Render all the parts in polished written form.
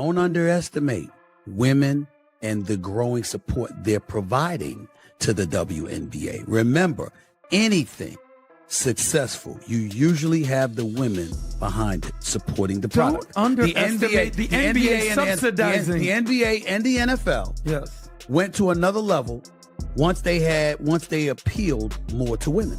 Don't underestimate women and the growing support they're providing to the WNBA. Remember, anything successful, you usually have the women behind it supporting the product. Don't underestimate the NBA subsidizing. The NBA and the NFL went to another level once they appealed more to women.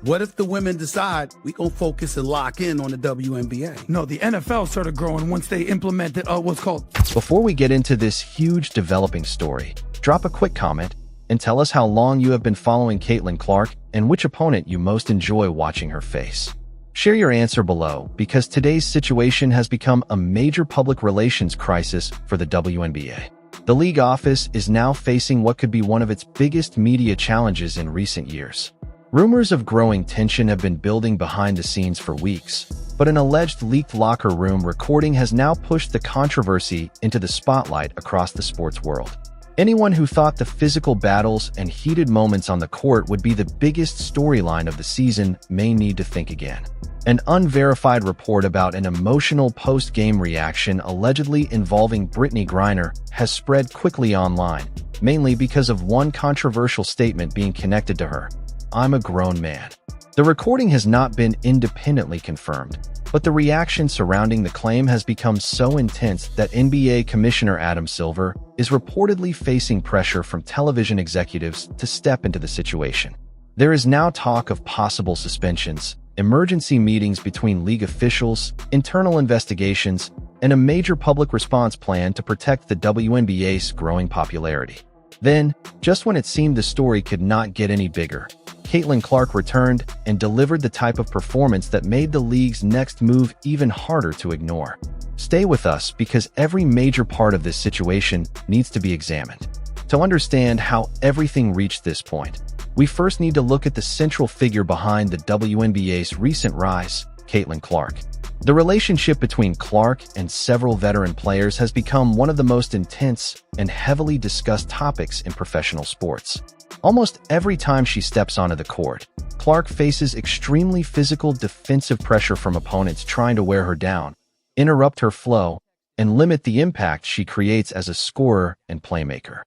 What if the women decide we gonna focus and lock in on the WNBA? No, the NFL started growing once they implemented what's called. Before we get into this huge developing story, drop a quick comment and tell us how long you have been following Caitlin Clark and which opponent you most enjoy watching her face. Share your answer below, because today's situation has become a major public relations crisis for the WNBA. The league office is now facing what could be one of its biggest media challenges in recent years. Rumors of growing tension have been building behind the scenes for weeks, but an alleged leaked locker room recording has now pushed the controversy into the spotlight across the sports world. Anyone who thought the physical battles and heated moments on the court would be the biggest storyline of the season may need to think again. An unverified report about an emotional post-game reaction allegedly involving Brittney Griner has spread quickly online, mainly because of one controversial statement being connected to her: "I'm a grown man." The recording has not been independently confirmed, but the reaction surrounding the claim has become so intense that NBA Commissioner Adam Silver is reportedly facing pressure from television executives to step into the situation. There is now talk of possible suspensions, emergency meetings between league officials, internal investigations, and a major public response plan to protect the WNBA's growing popularity. Then, just when it seemed the story could not get any bigger, Caitlin Clark returned and delivered the type of performance that made the league's next move even harder to ignore. Stay with us, because every major part of this situation needs to be examined. To understand how everything reached this point, we first need to look at the central figure behind the WNBA's recent rise, Caitlin Clark. The relationship between Clark and several veteran players has become one of the most intense and heavily discussed topics in professional sports. Almost every time she steps onto the court, Clark faces extremely physical defensive pressure from opponents trying to wear her down, interrupt her flow, and limit the impact she creates as a scorer and playmaker.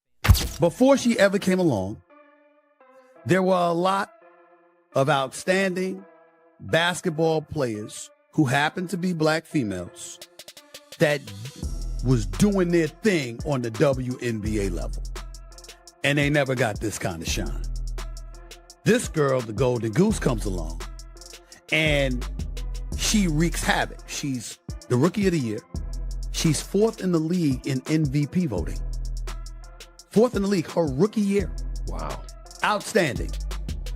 Before she ever came along, there were a lot of outstanding basketball players who happened to be black females that was doing their thing on the WNBA level. And they never got this kind of shine. This girl, the Golden Goose, comes along and she wreaks havoc. She's the Rookie of the Year. She's 4th in the league in MVP voting. 4th in the league, her rookie year. Wow. Outstanding.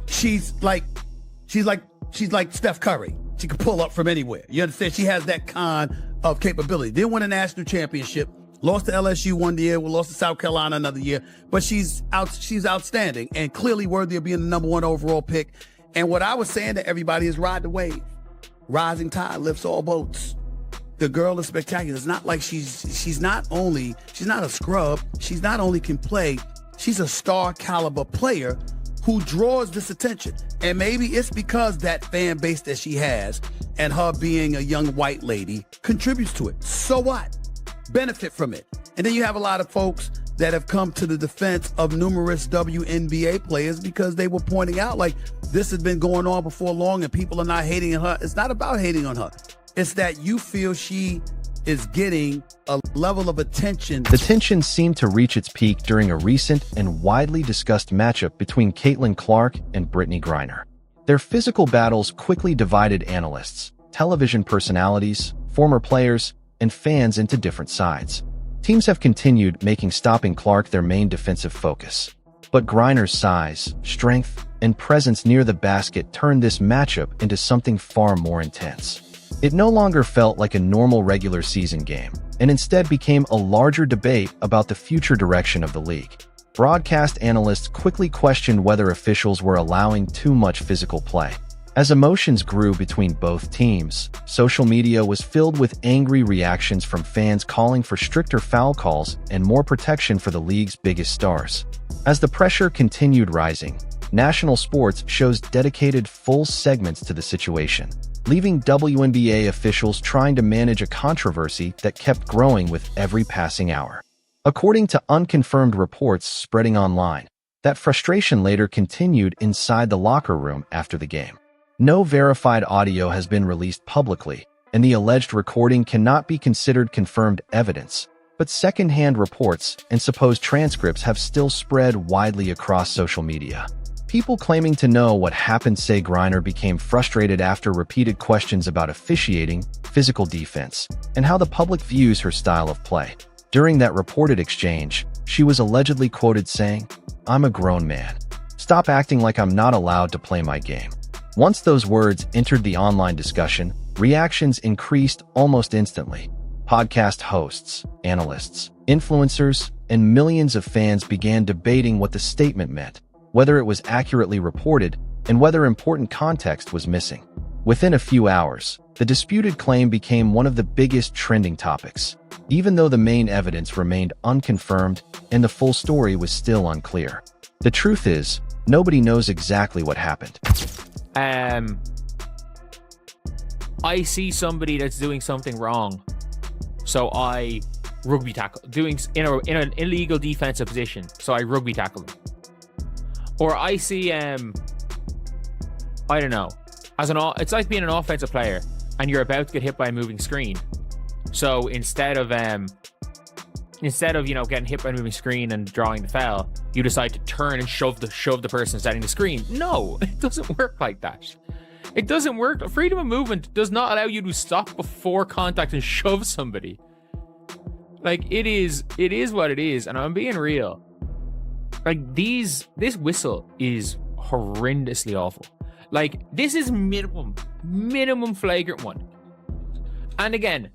She's like Steph Curry. She can pull up from anywhere. You understand? She has that kind of capability. Didn't win a national championship. Lost to LSU one year. We lost to South Carolina another year. But she's outstanding and clearly worthy of being the #1 overall pick. And what I was saying to everybody is ride the wave. Rising tide lifts all boats. The girl is spectacular. It's not like she's not a scrub. She's not only can play, she's a star caliber player who draws this attention. And maybe it's because that fan base that she has and her being a young white lady contributes to it. So what? Benefit from it. And then you have a lot of folks that have come to the defense of numerous WNBA players because they were pointing out, like, this has been going on before long and people are not hating on her. It's not about hating on her. It's that you feel she is getting a level of attention. The tension seemed to reach its peak during a recent and widely discussed matchup between Caitlin Clark and Brittney Griner. Their physical battles quickly divided analysts, television personalities, former players, and fans into different sides. Teams have continued making stopping Clark their main defensive focus. But Griner's size, strength, and presence near the basket turned this matchup into something far more intense. It no longer felt like a normal regular season game, and instead became a larger debate about the future direction of the league. Broadcast analysts quickly questioned whether officials were allowing too much physical play. As emotions grew between both teams, social media was filled with angry reactions from fans calling for stricter foul calls and more protection for the league's biggest stars. As the pressure continued rising, national sports shows dedicated full segments to the situation. leaving WNBA officials trying to manage a controversy that kept growing with every passing hour. According to unconfirmed reports spreading online, that frustration later continued inside the locker room after the game. No verified audio has been released publicly, and the alleged recording cannot be considered confirmed evidence, but second-hand reports and supposed transcripts have still spread widely across social media. People claiming to know what happened say Griner became frustrated after repeated questions about officiating, physical defense, and how the public views her style of play. During that reported exchange, she was allegedly quoted saying, "I'm a grown man. Stop acting like I'm not allowed to play my game." Once those words entered the online discussion, reactions increased almost instantly. Podcast hosts, analysts, influencers, and millions of fans began debating what the statement meant, whether it was accurately reported, and whether important context was missing. Within a few hours, the disputed claim became one of the biggest trending topics, even though the main evidence remained unconfirmed and the full story was still unclear. The truth is, nobody knows exactly what happened. I see somebody that's doing something wrong, so I rugby tackle, doing in an illegal defensive position, so I rugby tackle them. Or I see, I don't know, it's like being an offensive player and you're about to get hit by a moving screen. So instead of getting hit by a moving screen and drawing the foul, you decide to turn and shove the person setting the screen. No, it doesn't work like that. It doesn't work. Freedom of movement does not allow you to stop before contact and shove somebody. Like, it is what it is, and I'm being real. Like, this whistle is horrendously awful. Like, this is minimum flagrant one. And again,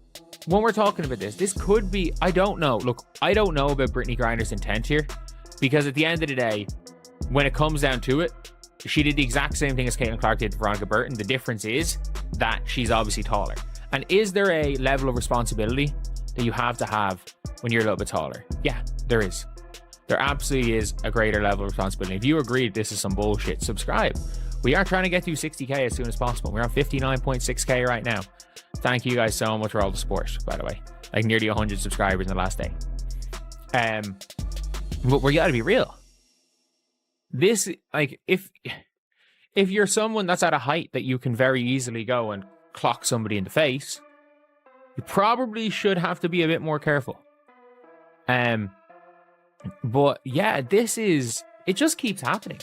when we're talking about this could be, I don't know. Look, I don't know about Brittney Griner's intent here, because at the end of the day, when it comes down to it, she did the exact same thing as Caitlin Clark did to Veronica Burton. The difference is that she's obviously taller. And is there a level of responsibility that you have to have when you're a little bit taller? Yeah, there is. There absolutely is a greater level of responsibility. If you agree this is some bullshit, subscribe. We are trying to get to 60k as soon as possible. We're on 59.6k right now. Thank you guys so much for all the support, by the way. Like, nearly 100 subscribers in the last day. But we gotta be real. This, like, if you're someone that's at a height that you can very easily go and clock somebody in the face, you probably should have to be a bit more careful. But yeah, it just keeps happening.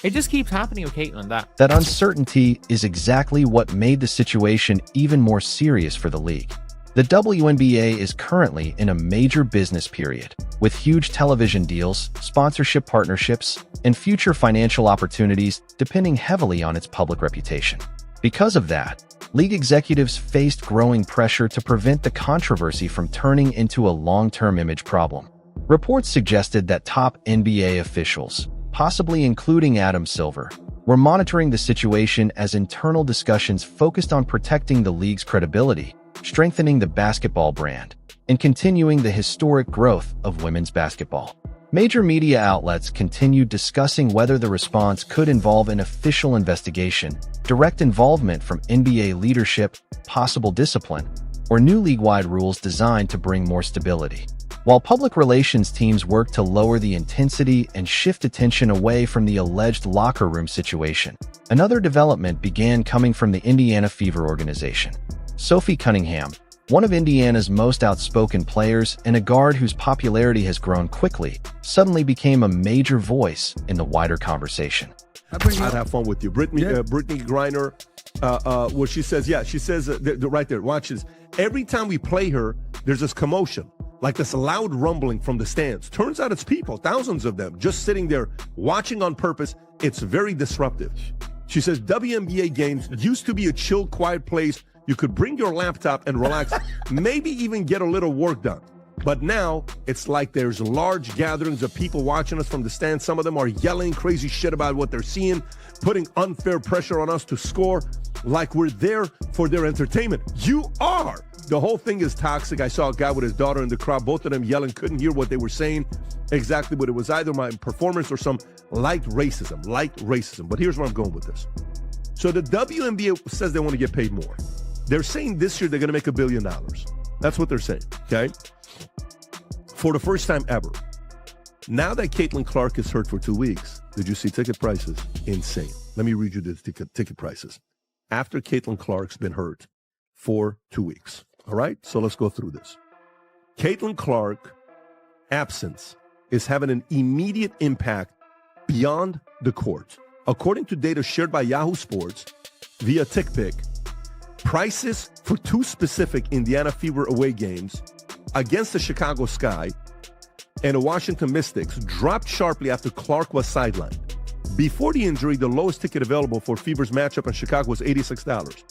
It just keeps happening with Caitlin. That uncertainty is exactly what made the situation even more serious for the league. The WNBA is currently in a major business period, with huge television deals, sponsorship partnerships, and future financial opportunities depending heavily on its public reputation. Because of that, league executives faced growing pressure to prevent the controversy from turning into a long-term image problem. Reports suggested that top NBA officials, possibly including Adam Silver, were monitoring the situation as internal discussions focused on protecting the league's credibility, strengthening the basketball brand, and continuing the historic growth of women's basketball. Major media outlets continued discussing whether the response could involve an official investigation, direct involvement from NBA leadership, possible discipline, or new league-wide rules designed to bring more stability. While public relations teams worked to lower the intensity and shift attention away from the alleged locker room situation, another development began coming from the Indiana Fever organization. Sophie Cunningham, one of Indiana's most outspoken players and a guard whose popularity has grown quickly, suddenly became a major voice in the wider conversation. I'd have fun with you. Brittney Griner, what she says, right there, watch this. Every time we play her, there's this commotion, like this loud rumbling from the stands. Turns out it's people, thousands of them, just sitting there watching on purpose. It's very disruptive. She says WNBA games used to be a chill, quiet place. You could bring your laptop and relax, maybe even get a little work done. But now it's like there's large gatherings of people watching us from the stands. Some of them are yelling crazy shit about what they're seeing, putting unfair pressure on us to score, like we're there for their entertainment. You are. The whole thing is toxic. I saw a guy with his daughter in the crowd, both of them yelling, couldn't hear what they were saying exactly, but it was either my performance or some light racism. But here's where I'm going with this. So the WNBA says they want to get paid more. They're saying this year they're going to make $1 billion. That's what they're saying, okay? For the first time ever. Now that Caitlin Clark is hurt for 2 weeks, did you see ticket prices? Insane. Let me read you the ticket prices. After Caitlin Clark's been hurt for 2 weeks. All right? So let's go through this. Caitlin Clark absence is having an immediate impact beyond the court. According to data shared by Yahoo Sports via TickPick, prices for 2 specific Indiana Fever away games against the Chicago Sky and the Washington Mystics dropped sharply after Clark was sidelined. Before the injury, the lowest ticket available for Fever's matchup in Chicago was $86.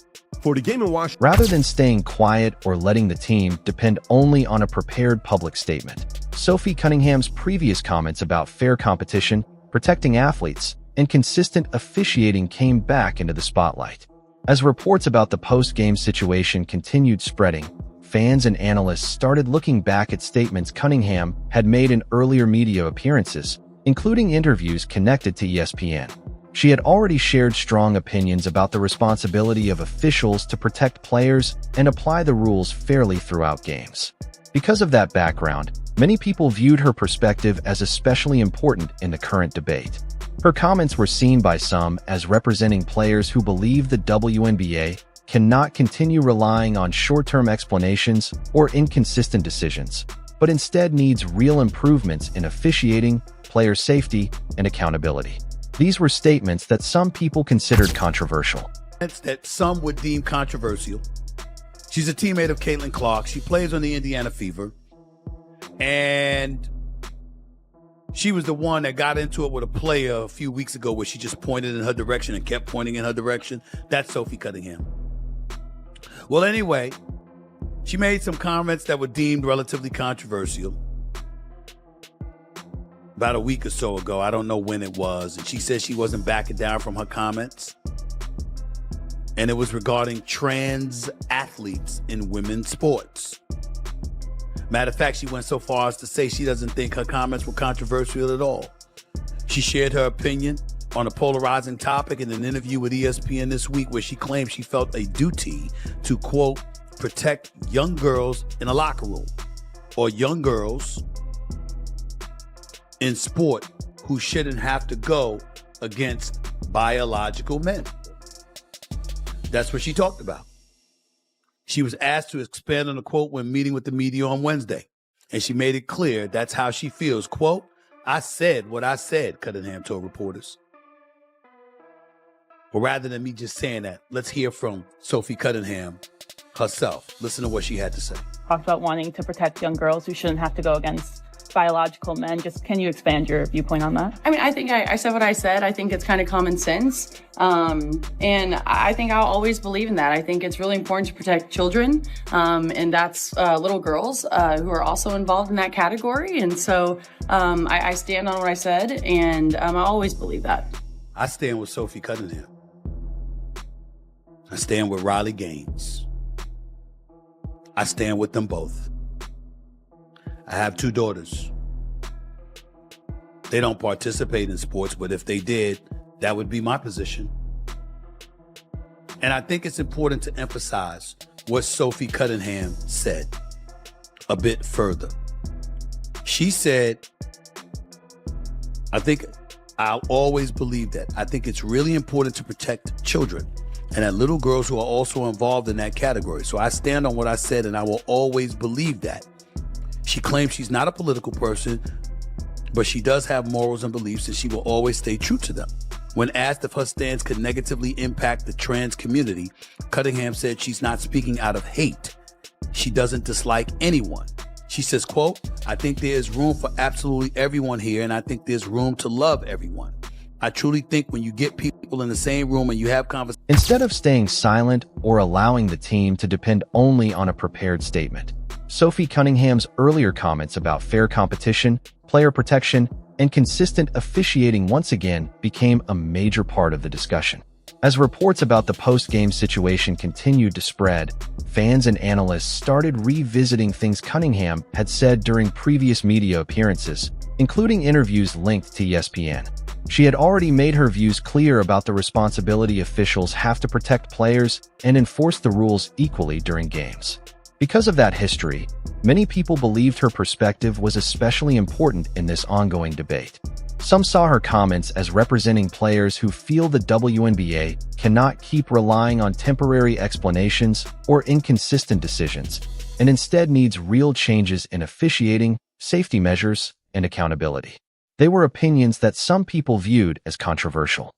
For the game in Washington... Rather than staying quiet or letting the team depend only on a prepared public statement, Sophie Cunningham's previous comments about fair competition, protecting athletes, and consistent officiating came back into the spotlight. As reports about the post-game situation continued spreading, fans and analysts started looking back at statements Cunningham had made in earlier media appearances, including interviews connected to ESPN. She had already shared strong opinions about the responsibility of officials to protect players and apply the rules fairly throughout games. Because of that background, many people viewed her perspective as especially important in the current debate. Her comments were seen by some as representing players who believe the WNBA cannot continue relying on short-term explanations or inconsistent decisions, but instead needs real improvements in officiating, player safety, and accountability. These were statements that some people considered controversial. That some would deem controversial. She's a teammate of Caitlin Clark. She plays on the Indiana Fever. And she was the one that got into it with a player a few weeks ago where she just pointed in her direction and kept pointing in her direction. That's Sophie Cunningham. Well, anyway, she made some comments that were deemed relatively controversial about a week or so ago. I don't know when it was. And she said she wasn't backing down from her comments. And it was regarding trans athletes in women's sports. Matter of fact, she went so far as to say she doesn't think her comments were controversial at all. She shared her opinion on a polarizing topic in an interview with ESPN this week where she claimed she felt a duty to, quote, protect young girls in a locker room or young girls in sport who shouldn't have to go against biological men. That's what she talked about. She was asked to expand on the quote when meeting with the media on Wednesday, and she made it clear that's how she feels. Quote, I said what I said, Cunningham told reporters. But rather than me just saying that, let's hear from Sophie Cunningham herself. Listen to what she had to say. Talked about wanting to protect young girls who shouldn't have to go against biological men. Just can you expand your viewpoint on that? I mean, I think I said what I said. I think it's kind of common sense. And I think I'll always believe in that. I think it's really important to protect children. And that's little girls who are also involved in that category. And so I stand on what I said, and I always believe that. I stand with Sophie Cunningham. I stand with Riley Gaines. I stand with them both. I have 2 daughters. They don't participate in sports, but if they did, that would be my position. And I think it's important to emphasize what Sophie Cunningham said a bit further. She said, I think I'll always believe that. I think it's really important to protect children and that little girls who are also involved in that category. So I stand on what I said, and I will always believe that. She claims she's not a political person, but she does have morals and beliefs, and she will always stay true to them. When asked if her stance could negatively impact the trans community, Cunningham said she's not speaking out of hate. She doesn't dislike anyone. She says, quote, I think there is room for absolutely everyone here, and I think there's room to love everyone. I truly think when you get people in the same room and you have conversations. Instead of staying silent or allowing the team to depend only on a prepared statement, Sophie Cunningham's earlier comments about fair competition, player protection, and consistent officiating once again became a major part of the discussion. As reports about the post-game situation continued to spread, fans and analysts started revisiting things Cunningham had said during previous media appearances, including interviews linked to ESPN. She had already made her views clear about the responsibility officials have to protect players and enforce the rules equally during games. Because of that history, many people believed her perspective was especially important in this ongoing debate. Some saw her comments as representing players who feel the WNBA cannot keep relying on temporary explanations or inconsistent decisions, and instead needs real changes in officiating, safety measures, and accountability. They were opinions that some people viewed as controversial.